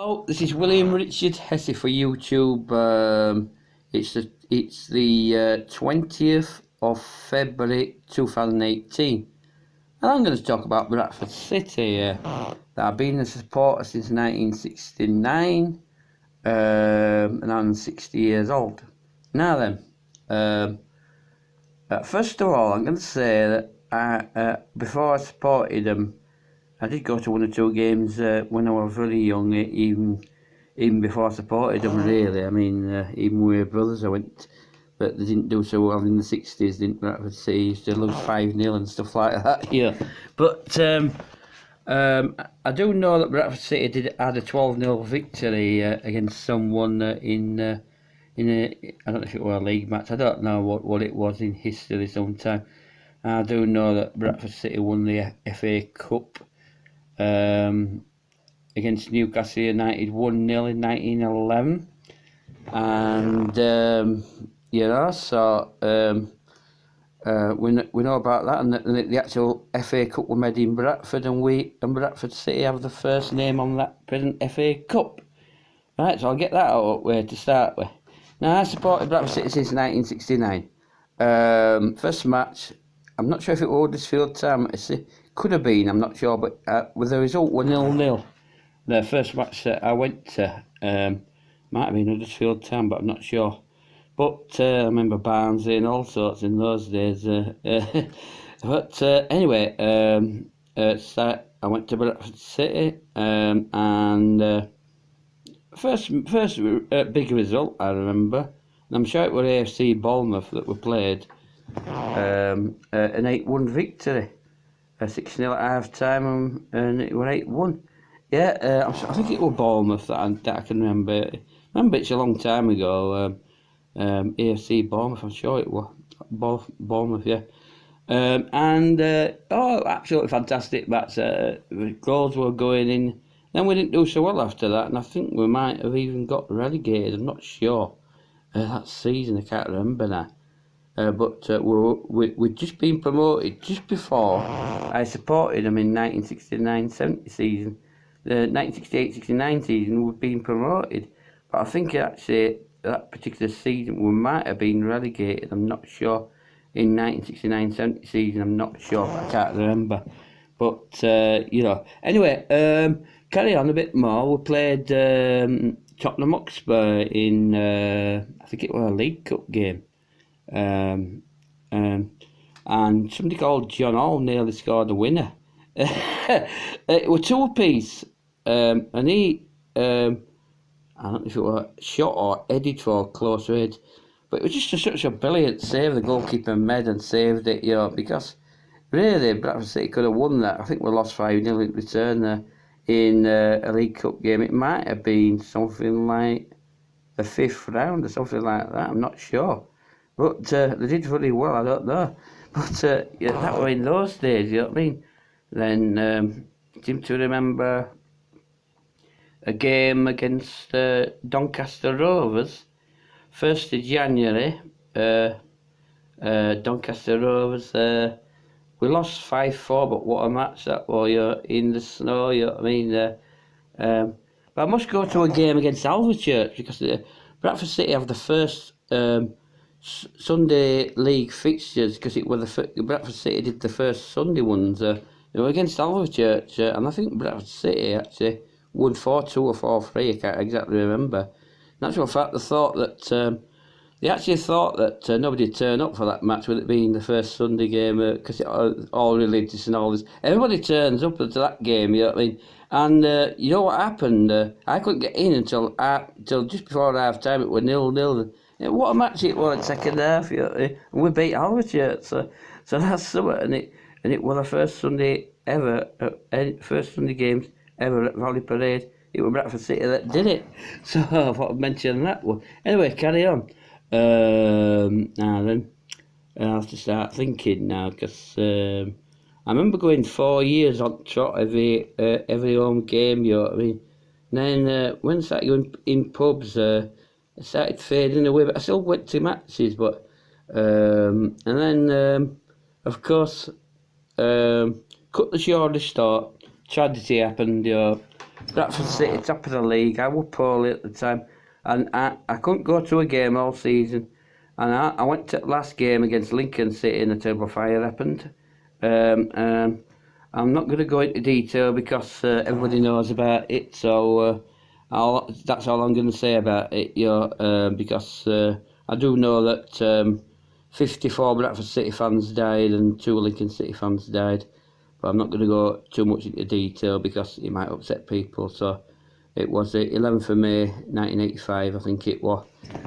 Oh, this is William Richard Hesse for YouTube. It's the 20th of February 2018, and I'm going to talk about Bradford City. That I've been a supporter since 1969, and I'm 60 years old. Now then, first of all, I'm going to say that before I supported them, I did go to one or two games when I was really young, even before I supported them, really. I mean, even with my brothers I went, but they didn't do so well in the 60s, didn't Bradford City? Used to lose 5-0 and stuff like that, yeah. But I do know that Bradford City had a 12-0 victory against someone in a, I don't know if it was a league match, I don't know what it was in history sometime. I do know that Bradford City won the FA Cup against Newcastle United 1-0 in 1911, and we know about that, and the actual FA Cup was made in Bradford, and Bradford City have the first name on that present FA Cup. Right, so I'll get that out of the way to start with. Now, I supported Bradford City since 1969. First match, I'm not sure if it was Huddersfield Town. It could have been, I'm not sure, but the result was 0-0. The first match that I went to might have been Huddersfield Town, but I'm not sure. But I remember Barnsley and all sorts in those days. But anyway, so I went to Bradford City, and first big result I remember, and I'm sure it was AFC Bournemouth that we played. An 8-1 victory, 6-0 at half time, and it was 8-1. Yeah, I think it was Bournemouth that I can remember. Remember, it's a long time ago. AFC Bournemouth, I'm sure it was Bournemouth, yeah. Absolutely fantastic match. Goals were going in. Then we didn't do so well after that, and I think we might have even got relegated. I'm not sure. That season, I can't remember now. But we'd just been promoted just before I supported them in 1969-70 season. The 1968-69 season we'd been promoted, but I think actually that particular season we might have been relegated. I'm not sure. In 1969-70 season, I'm not sure. I can't remember. But anyway, carry on a bit more. We played Tottenham Hotspur in I think it was a League Cup game. And somebody called John Hall nearly scored the winner. It was two-piece, and he, I don't know if it was shot or headed for close range, but it was just such a brilliant save the goalkeeper made and saved it, because really Bradford City could have won that. I think we lost 5-0 in return in a League Cup game. It might have been something like the 5th round or something like that, I'm not sure. But they did really well, I don't know. But that was in those days, you know what I mean? Then seem to remember a game against Doncaster Rovers, 1st of January. Doncaster Rovers, we lost 5-4, but what a match that was, in the snow, you know what I mean? But I must go to a game against Alvechurch, because Bradford City have the first Sunday league fixtures, because it was Bradford City did the first Sunday ones. They were against Alvechurch, and I think Bradford City actually won 4-2 or 4-3. I can't exactly remember. In actual fact, they actually thought that nobody would turn up for that match, with it being the first Sunday game, because all religious and all this. Everybody turns up to that game, you know what I mean? And you know what happened? I couldn't get in until just before half time. It was 0-0. What a match it was in second half, you know, and we beat Alvechurch, so that's something. And it was the first Sunday ever, first Sunday games ever at Valley Parade. It was Bradford City that did it. So I thought I'd mention that one. Anyway, carry on. Now then, I'll have to start thinking now, because I remember going 4 years on trot every home game, you know what I mean? And then when I started going in pubs, it started fading away, but I still went to matches. But and then of course, cut the short story, tragedy happened. Bradford City top of the league. I was poorly at the time, and I couldn't go to a game all season. And I went to the last game against Lincoln City and a terrible fire happened. I'm not going to go into detail because everybody knows about it, so that's all I'm going to say about it. Because I do know that 54 Bradford City fans died and 2 Lincoln City fans died, but I'm not going to go too much into detail because it might upset people. So it was the 11th of May 1985, I think it was.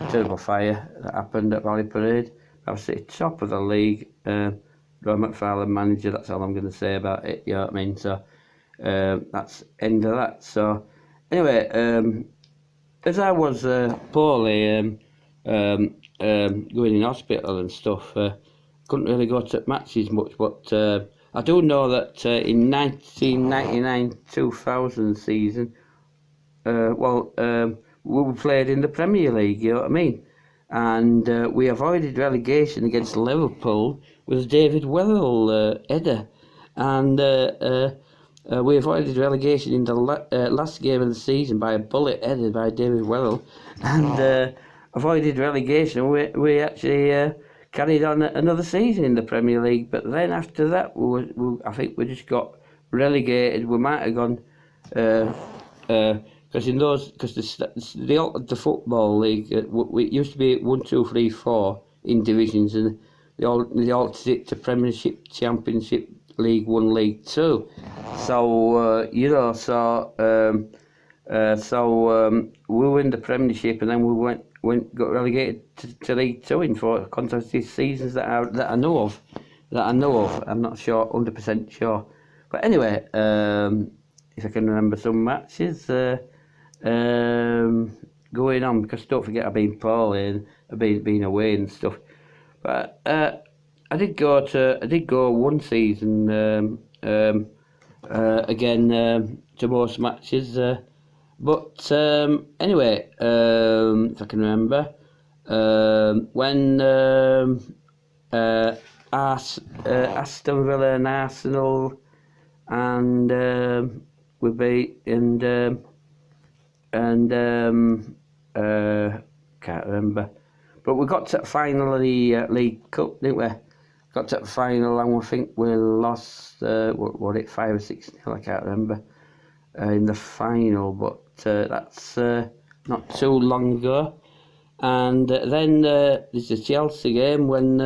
Terrible fire that happened at Valley Parade. Bradford City top of the league. Roy McFarlane manager, that's all I'm going to say about it, you know what I mean? So that's end of that. So anyway, as I was poorly, going in hospital and stuff, couldn't really go to matches much, but I do know that in 1999-2000 season, we played in the Premier League, you know what I mean? And we avoided relegation against Liverpool with David Wetherill header, and we avoided relegation in the last game of the season by a bullet headed by David Wetherill, and avoided relegation. We actually carried on another season in the Premier League, but then after that, I think we just got relegated. We might have gone. Because the football league, it used to be 1, 2, 3, 4 in divisions, and they all sit to Premiership, Championship, League 1, League 2. So we were in the Premiership, and then we got relegated to League 2 in 4 consecutive seasons that I know of. I'm not sure, 100% sure. But anyway, if I can remember some matches. Going on, because don't forget I've been poorly and I've been away and stuff. But I did go one season again to most matches. But anyway, if I can remember, when Aston Villa and Arsenal, and we beat can't remember, but we got to the final of the League Cup, didn't we? Got to the final, and we think we lost. What was it, 5 or 6 nil? I can't remember in the final, but that's not too long ago. And then there's the Chelsea game when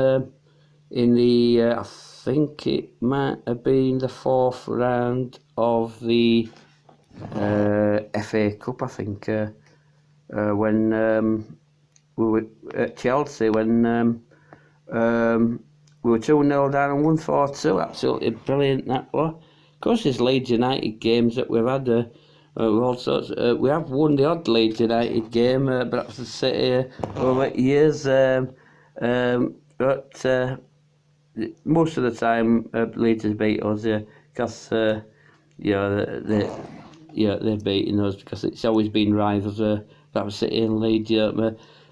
in the I think it might have been the 4th round of the FA Cup, I think, when we were at Chelsea, when we were 2-0 down and won 4-2. Absolutely brilliant that was. Of course, there's Leeds United games that we've had. All sorts. We have won the odd Leeds United game, Bradford City over years, but most of the time Leeds has beat us, because they're beating us, because it's always been rivals. Bradford City and Leeds.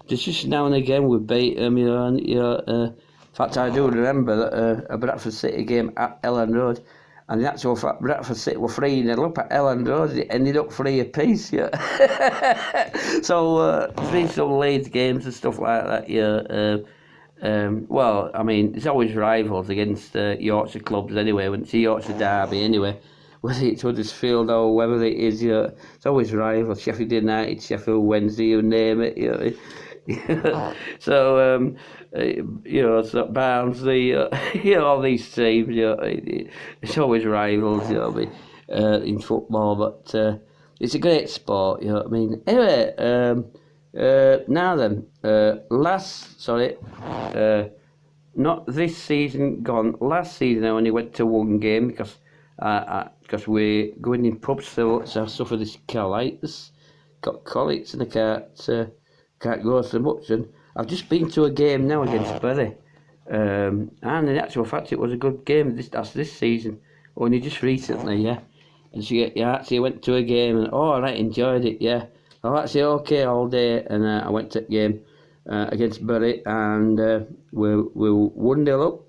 Just now and again we beat them. In fact, I do remember that a Bradford City game at Ellen Road, and the actual fact Bradford City were 3-0 up at Ellen Road. It ended up 3 apiece. So three some Leeds games and stuff like that. Well, I mean, it's always rivals against Yorkshire clubs anyway. When it's a Yorkshire derby anyway, whether it's Huddersfield or whether it is, it's always rivals. Sheffield United, Sheffield Wednesday, you name it. So so Barnsley, all these teams, it's always rivals, in football. But it's a great sport, you know what I mean. Anyway, now then, not this season gone. Last season I only went to one game because we're going in pubs, so I suffer this colitis, got colics, and I can't go so much. And I've just been to a game now against Bury, and in actual fact it was a good game. That's this season, only just recently, And I actually went to a game and I enjoyed it, I was actually okay all day, and I went to the game against Bury, and we were 1-0 up.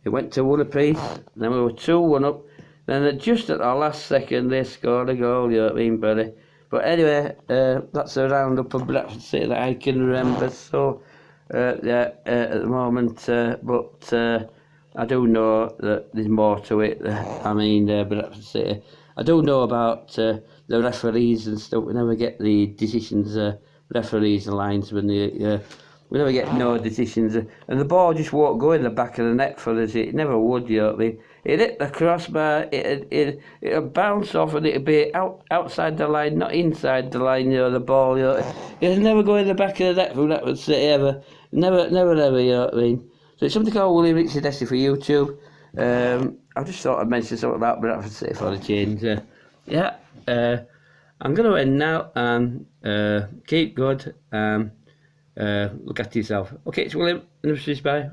It went to 1 apiece, then we were 2-1 up, Then just at the last second, they scored a goal, you know what I mean, buddy? But anyway, that's a roundup of Bradford City that I can remember. So, yeah, at the moment, but I do know that there's more to it. I mean, Bradford City. I do know about the referees and stuff. We never get the decisions, referees and linesmen. We never get no decisions. And the ball just won't go in the back of the net for us. It never would, you know what I mean? It hit the crossbar, it'd bounce off and it'd be outside the line, not inside the line, you know, the ball, you know. It'd never go in the back of the net from Bradford City ever. Never, ever, you know what I mean? So it's something called William Richard Essie for YouTube. I just thought I'd mention something about Bradford City for the change. Yeah, I'm going to end now and keep good and look after yourself. Okay, it's William, and bye.